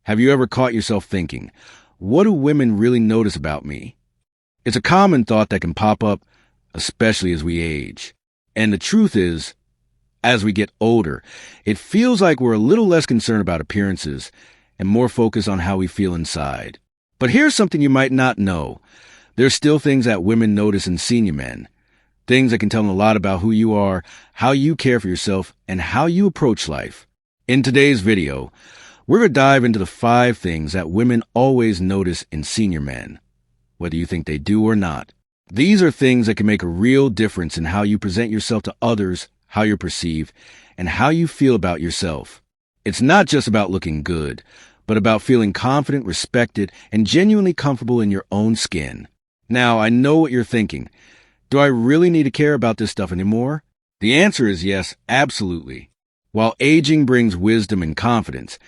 Have you ever caught yourself thinking, what do women really notice about me? It's a common thought that can pop up, especially as we age. And the truth is, as we get older, it feels like we're a little less concerned about appearances and more focused on how we feel inside. But here's something you might not know. There's still things that women notice in senior men. Things that can tell them a lot about who you are, how you care for yourself, and how you approach life. In today's video, we're going to dive into the 5 things that women always notice in senior men, whether you think they do or not. These are things that can make a real difference in how you present yourself to others, how you're perceived, and how you feel about yourself. It's not just about looking good, but about feeling confident, respected, and genuinely comfortable in your own skin. Now, I know what you're thinking. Do I really need to care about this stuff anymore? The answer is yes, absolutely. While aging brings wisdom and confidence,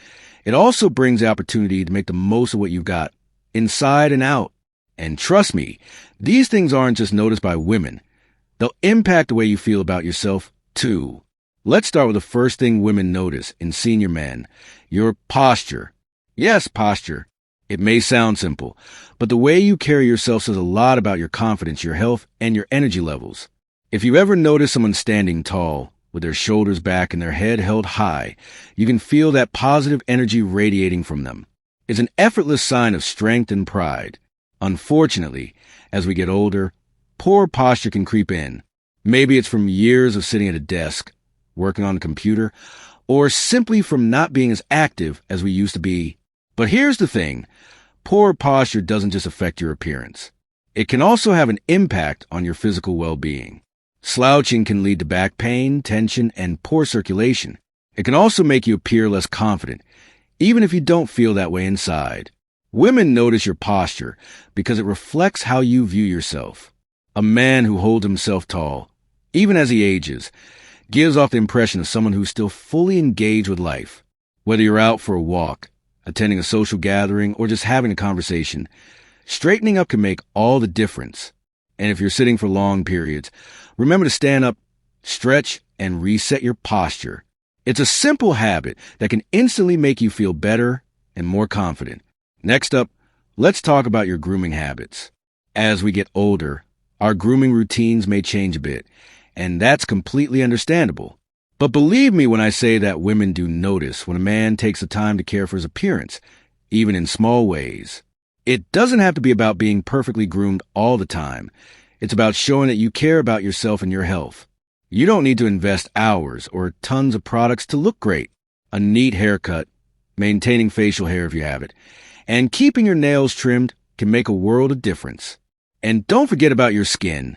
it also brings the opportunity to make the most of what you've got, inside and out. And trust me, these things aren't just noticed by women. They'll impact the way you feel about yourself, too. Let's start with the first thing women notice in senior men, your posture. Yes, posture. It may sound simple, but the way you carry yourself says a lot about your confidence, your health, and your energy levels. If you ever notice someone standing tall, with their shoulders back and their head held high, you can feel that positive energy radiating from them. It's an effortless sign of strength and pride. Unfortunately, as we get older, poor posture can creep in. Maybe it's from years of sitting at a desk, working on a computer, or simply from not being as active as we used to be. But here's the thing. Poor posture doesn't just affect your appearance. It can also have an impact on your physical well-being. Slouching can lead to back pain, tension, and poor circulation. It can also make you appear less confident, even if you don't feel that way inside. Women notice your posture because it reflects how you view yourself. A man who holds himself tall, even as he ages, gives off the impression of someone who's still fully engaged with life. Whether you're out for a walk, attending a social gathering, or just having a conversation, straightening up can make all the difference. And if you're sitting for long periods, remember to stand up, stretch, and reset your posture. It's a simple habit that can instantly make you feel better and more confident. Next up, let's talk about your grooming habits. As we get older, our grooming routines may change a bit, and that's completely understandable. But believe me when I say that women do notice when a man takes the time to care for his appearance, even in small ways. It doesn't have to be about being perfectly groomed all the time. It's about showing that you care about yourself and your health. You don't need to invest hours or tons of products to look great. A neat haircut, maintaining facial hair if you have it, and keeping your nails trimmed can make a world of difference. And don't forget about your skin.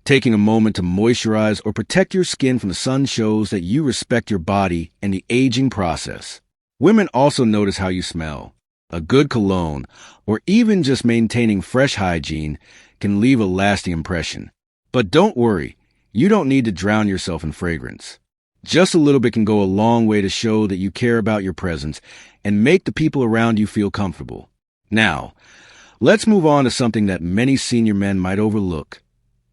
Taking a moment to moisturize or protect your skin from the sun shows that you respect your body and the aging process. Women also notice how you smell. A good cologne, or even just maintaining fresh hygiene, can leave a lasting impression. But don't worry, you don't need to drown yourself in fragrance. Just a little bit can go a long way to show that you care about your presence and make the people around you feel comfortable. Now, let's move on to something that many senior men might overlook,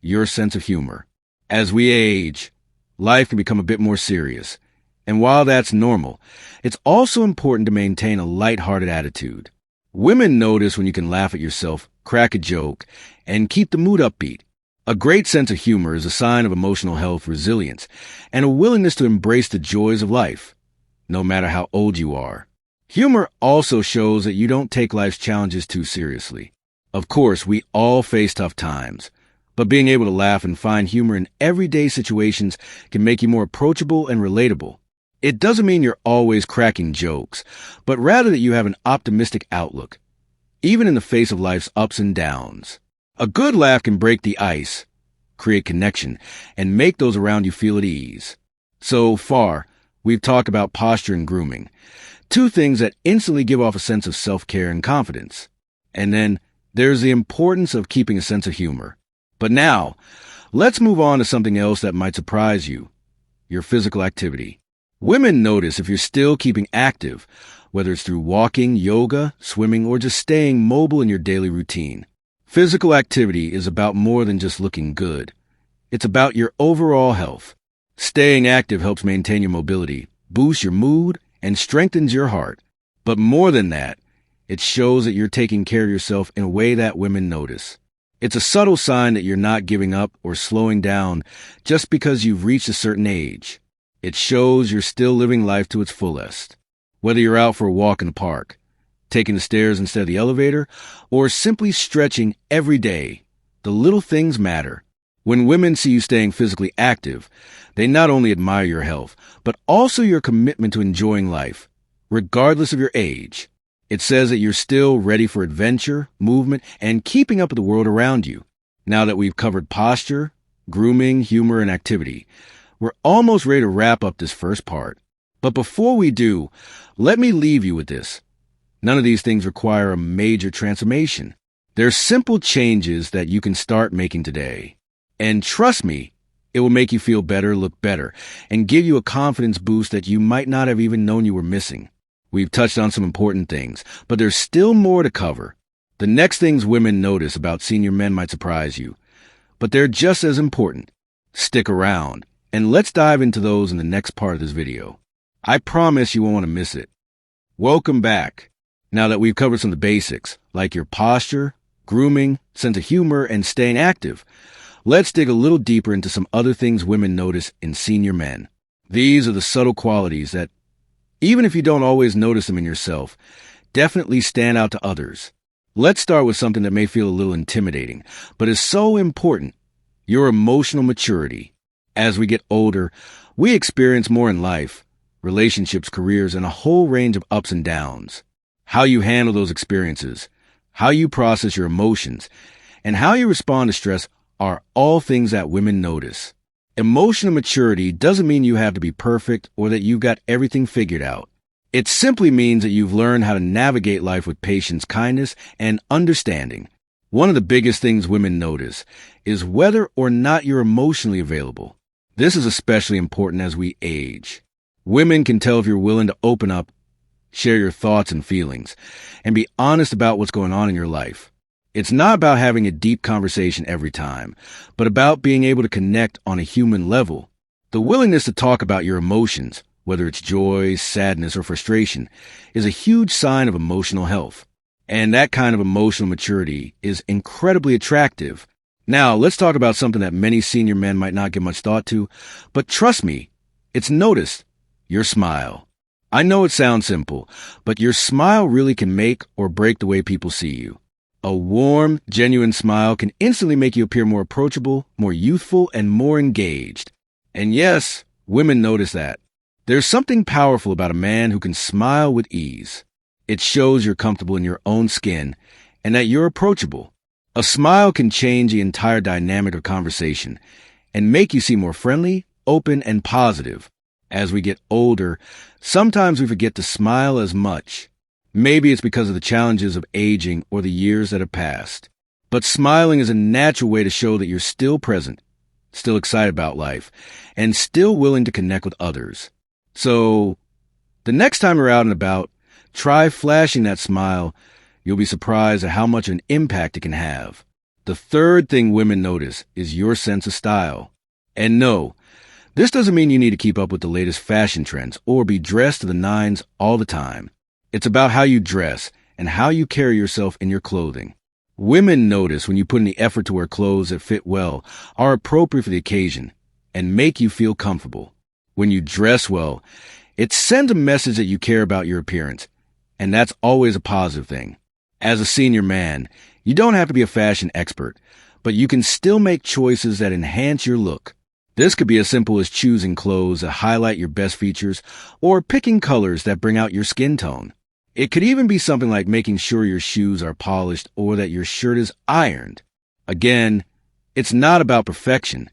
your sense of humor. As we age, life can become a bit more serious. And while that's normal, it's also important to maintain a lighthearted attitude. Women notice when you can laugh at yourself, crack a joke, and keep the mood upbeat. A great sense of humor is a sign of emotional health, resilience, and a willingness to embrace the joys of life, no matter how old you are. Humor also shows that you don't take life's challenges too seriously. Of course, we all face tough times, but being able to laugh and find humor in everyday situations can make you more approachable and relatable. It doesn't mean you're always cracking jokes, but rather that you have an optimistic outlook, even in the face of life's ups and downs. A good laugh can break the ice, create connection, and make those around you feel at ease. So far, we've talked about posture and grooming, 2 things that instantly give off a sense of self-care and confidence. And then there's the importance of keeping a sense of humor. But now, let's move on to something else that might surprise you, your physical activity. Women notice if you're still keeping active, whether it's through walking, yoga, swimming, or just staying mobile in your daily routine. Physical activity is about more than just looking good. It's about your overall health. Staying active helps maintain your mobility, boosts your mood, and strengthens your heart. But more than that, it shows that you're taking care of yourself in a way that women notice. It's a subtle sign that you're not giving up or slowing down just because you've reached a certain age. It shows you're still living life to its fullest. Whether you're out for a walk in the park, taking the stairs instead of the elevator, or simply stretching every day, the little things matter. When women see you staying physically active, they not only admire your health, but also your commitment to enjoying life, regardless of your age. It says that you're still ready for adventure, movement, and keeping up with the world around you. Now that we've covered posture, grooming, humor, and activity, we're almost ready to wrap up this first part. But before we do, let me leave you with this. None of these things require a major transformation. They're simple changes that you can start making today. And trust me, it will make you feel better, look better, and give you a confidence boost that you might not have even known you were missing. We've touched on some important things, but there's still more to cover. The next things women notice about senior men might surprise you, but they're just as important. Stick around, and let's dive into those in the next part of this video. I promise you won't want to miss it. Welcome back. Now that we've covered some of the basics, like your posture, grooming, sense of humor, and staying active, let's dig a little deeper into some other things women notice in senior men. These are the subtle qualities that, even if you don't always notice them in yourself, definitely stand out to others. Let's start with something that may feel a little intimidating, but is so important: your emotional maturity. As we get older, we experience more in life, relationships, careers, and a whole range of ups and downs. How you handle those experiences, how you process your emotions, and how you respond to stress are all things that women notice. Emotional maturity doesn't mean you have to be perfect or that you've got everything figured out. It simply means that you've learned how to navigate life with patience, kindness, and understanding. One of the biggest things women notice is whether or not you're emotionally available. This is especially important as we age. Women can tell if you're willing to open up, share your thoughts and feelings, and be honest about what's going on in your life. It's not about having a deep conversation every time, but about being able to connect on a human level. The willingness to talk about your emotions, whether it's joy, sadness, or frustration, is a huge sign of emotional health. And that kind of emotional maturity is incredibly attractive. Now, let's talk about something that many senior men might not give much thought to, but trust me, it's noticed: your smile. I know it sounds simple, but your smile really can make or break the way people see you. A warm, genuine smile can instantly make you appear more approachable, more youthful, and more engaged. And yes, women notice that. There's something powerful about a man who can smile with ease. It shows you're comfortable in your own skin and that you're approachable. A smile can change the entire dynamic of conversation and make you seem more friendly, open, and positive. As we get older, sometimes we forget to smile as much. Maybe it's because of the challenges of aging or the years that have passed. But smiling is a natural way to show that you're still present, still excited about life, and still willing to connect with others. So, the next time you're out and about, try flashing that smile. You'll be surprised at how much of an impact it can have. The third thing women notice is your sense of style. And no, this doesn't mean you need to keep up with the latest fashion trends or be dressed to the nines all the time. It's about how you dress and how you carry yourself in your clothing. Women notice when you put in the effort to wear clothes that fit well, are appropriate for the occasion, and make you feel comfortable. When you dress well, it sends a message that you care about your appearance, and that's always a positive thing. As a senior man, you don't have to be a fashion expert, but you can still make choices that enhance your look. This could be as simple as choosing clothes that highlight your best features or picking colors that bring out your skin tone. It could even be something like making sure your shoes are polished or that your shirt is ironed. Again, it's not about perfection.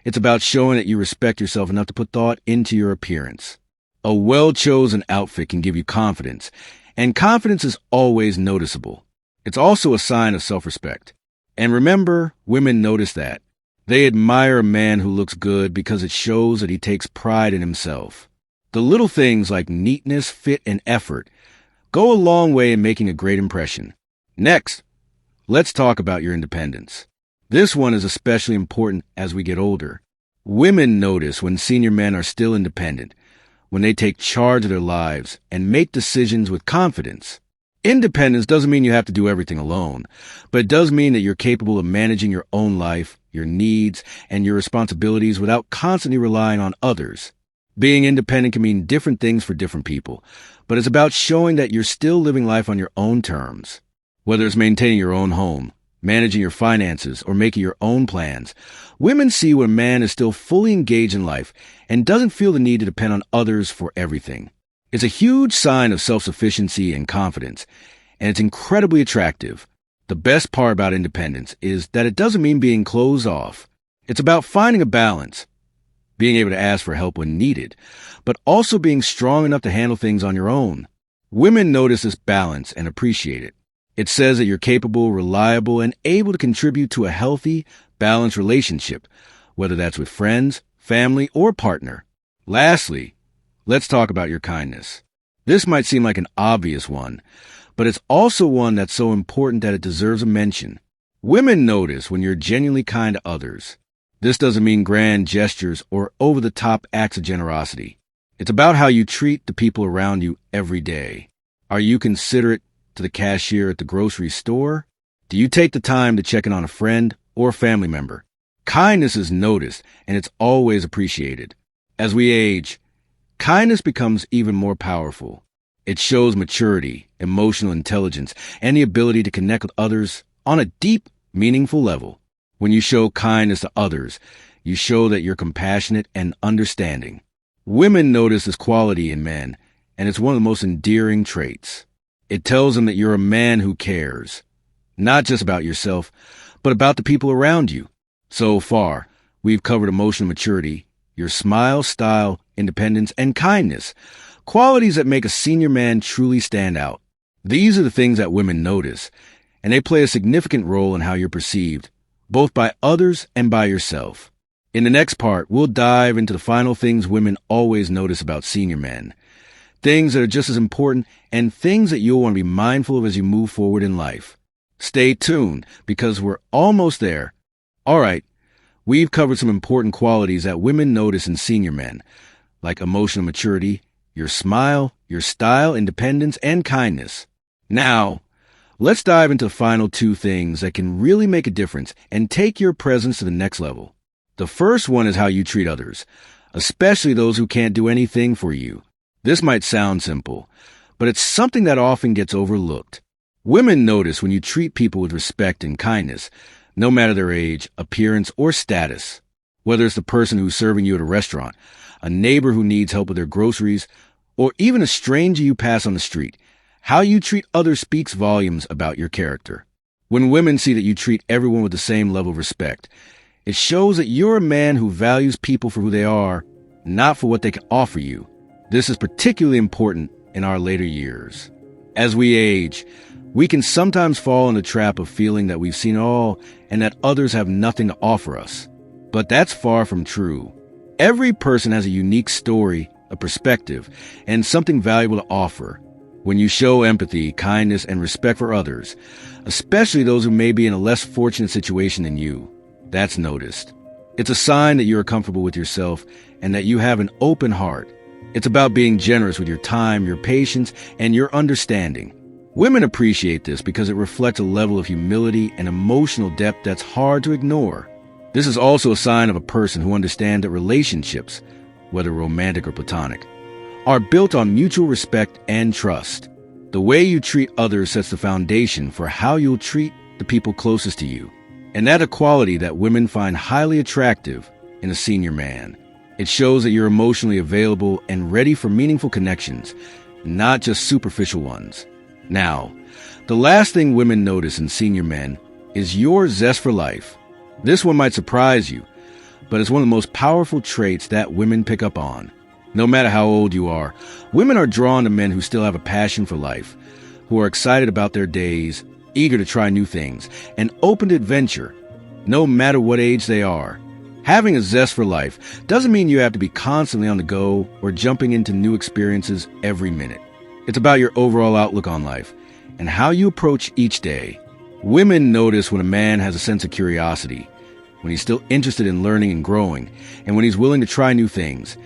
It's about showing that you respect yourself enough to put thought into your appearance. A well-chosen outfit can give you confidence, and confidence is always noticeable. It's also a sign of self-respect. And remember, women notice that. They admire a man who looks good because it shows that he takes pride in himself. The little things like neatness, fit, and effort go a long way in making a great impression. Next, let's talk about your independence. This one is especially important as we get older. Women notice when senior men are still independent, when they take charge of their lives and make decisions with confidence. Independence doesn't mean you have to do everything alone, but it does mean that you're capable of managing your own life, your needs, and your responsibilities without constantly relying on others. Being independent can mean different things for different people, but it's about showing that you're still living life on your own terms. Whether it's maintaining your own home, managing your finances, or making your own plans, women see when a man is still fully engaged in life and doesn't feel the need to depend on others for everything. It's a huge sign of self-sufficiency and confidence, and it's incredibly attractive. The best part about independence is that it doesn't mean being closed off. It's about finding a balance, being able to ask for help when needed, but also being strong enough to handle things on your own. Women notice this balance and appreciate it. It says that you're capable, reliable, and able to contribute to a healthy, balanced relationship, whether that's with friends, family, or partner. Lastly, let's talk about your kindness. This might seem like an obvious one, but it's also one that's so important that it deserves a mention. Women notice when you're genuinely kind to others. This doesn't mean grand gestures or over-the-top acts of generosity. It's about how you treat the people around you every day. Are you considerate to the cashier at the grocery store? Do you take the time to check in on a friend or family member? Kindness is noticed, and it's always appreciated. As we age, kindness becomes even more powerful. It shows maturity, emotional intelligence, and the ability to connect with others on a deep, meaningful level. When you show kindness to others, you show that you're compassionate and understanding. Women notice this quality in men, and it's one of the most endearing traits. It tells them that you're a man who cares, not just about yourself, but about the people around you. So far, we've covered emotional maturity, your smile, style, independence, and kindness, qualities that make a senior man truly stand out. These are the things that women notice, and they play a significant role in how you're perceived, both by others and by yourself. In the next part, we'll dive into the final things women always notice about senior men, things that are just as important and things that you'll want to be mindful of as you move forward in life. Stay tuned, because we're almost there. All right, we've covered some important qualities that women notice in senior men, like emotional maturity, your smile, your style, independence, and kindness. Now, let's dive into the final two things that can really make a difference and take your presence to the next level. The first one is how you treat others, especially those who can't do anything for you. This might sound simple, but it's something that often gets overlooked. Women notice when you treat people with respect and kindness, no matter their age, appearance, or status. Whether it's the person who's serving you at a restaurant, a neighbor who needs help with their groceries, or even a stranger you pass on the street, how you treat others speaks volumes about your character. When women see that you treat everyone with the same level of respect, it shows that you're a man who values people for who they are, not for what they can offer you. This is particularly important in our later years. As we age, we can sometimes fall in the trap of feeling that we've seen it all and that others have nothing to offer us. But that's far from true. Every person has a unique story, a perspective, and something valuable to offer. When you show empathy, kindness, and respect for others, especially those who may be in a less fortunate situation than you, that's noticed. It's a sign that you are comfortable with yourself and that you have an open heart. It's about being generous with your time, your patience, and your understanding. Women appreciate this because it reflects a level of humility and emotional depth that's hard to ignore. This is also a sign of a person who understands that relationships, whether romantic or platonic, are built on mutual respect and trust. The way you treat others sets the foundation for how you'll treat the people closest to you. And that's a quality that women find highly attractive in a senior man. It shows that you're emotionally available and ready for meaningful connections, not just superficial ones. Now, the last thing women notice in senior men is your zest for life. This one might surprise you, but it's one of the most powerful traits that women pick up on. No matter how old you are, women are drawn to men who still have a passion for life, who are excited about their days, eager to try new things, and open to adventure, no matter what age they are. Having a zest for life doesn't mean you have to be constantly on the go or jumping into new experiences every minute. It's about your overall outlook on life and how you approach each day. Women notice when a man has a sense of curiosity, when he's still interested in learning and growing, and when he's willing to try new things.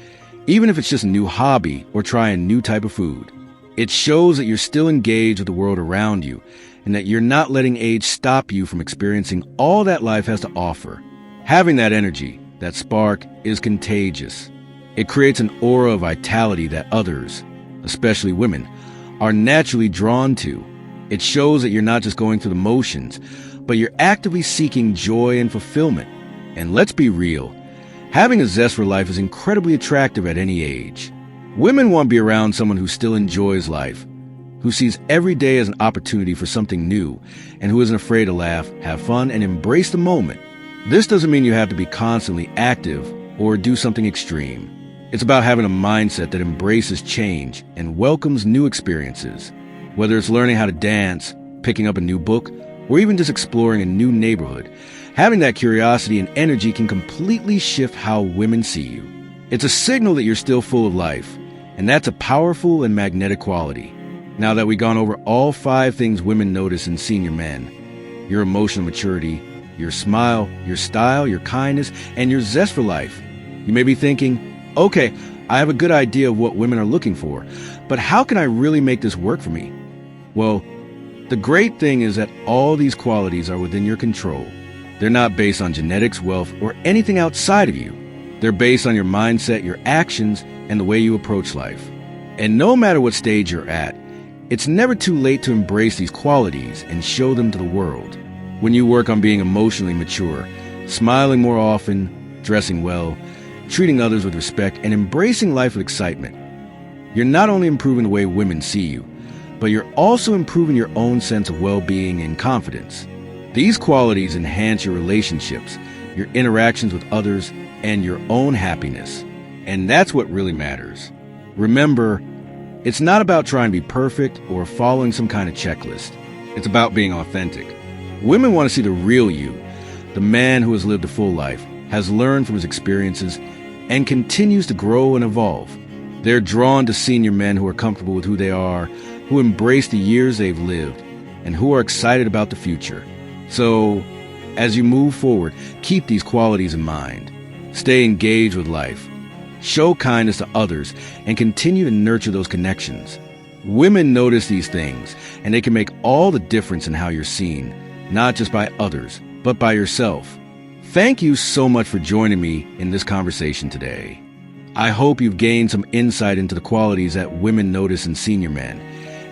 even if it's just a new hobby or trying a new type of food. It shows that you're still engaged with the world around you and that you're not letting age stop you from experiencing all that life has to offer. Having that energy, that spark, is contagious. It creates an aura of vitality that others, especially women, are naturally drawn to. It shows that you're not just going through the motions, but you're actively seeking joy and fulfillment. And let's be real, having a zest for life is incredibly attractive at any age. Women want to be around someone who still enjoys life, who sees every day as an opportunity for something new, and who isn't afraid to laugh, have fun, and embrace the moment. This doesn't mean you have to be constantly active or do something extreme. It's about having a mindset that embraces change and welcomes new experiences. Whether it's learning how to dance, picking up a new book, or even just exploring a new neighborhood, having that curiosity and energy can completely shift how women see you. It's a signal that you're still full of life, and that's a powerful and magnetic quality. Now that we've gone over all 5 things women notice in senior men, your emotional maturity, your smile, your style, your kindness, and your zest for life, you may be thinking, okay, I have a good idea of what women are looking for, but how can I really make this work for me? Well, the great thing is that all these qualities are within your control. They're not based on genetics, wealth, or anything outside of you. They're based on your mindset, your actions, and the way you approach life. And no matter what stage you're at, it's never too late to embrace these qualities and show them to the world. When you work on being emotionally mature, smiling more often, dressing well, treating others with respect, and embracing life with excitement, you're not only improving the way women see you, but you're also improving your own sense of well-being and confidence. These qualities enhance your relationships, your interactions with others, and your own happiness. And that's what really matters. Remember, it's not about trying to be perfect or following some kind of checklist. It's about being authentic. Women want to see the real you, the man who has lived a full life, has learned from his experiences, and continues to grow and evolve. They're drawn to senior men who are comfortable with who they are, who embrace the years they've lived, and who are excited about the future. So, as you move forward, keep these qualities in mind. Stay engaged with life. Show kindness to others, and continue to nurture those connections. Women notice these things, and they can make all the difference in how you're seen, not just by others, but by yourself. Thank you so much for joining me in this conversation today. I hope you've gained some insight into the qualities that women notice in senior men,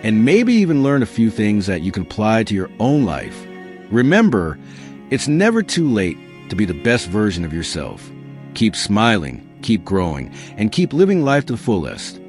and maybe even learned a few things that you can apply to your own life. Remember, it's never too late to be the best version of yourself. Keep smiling, keep growing, and keep living life to the fullest.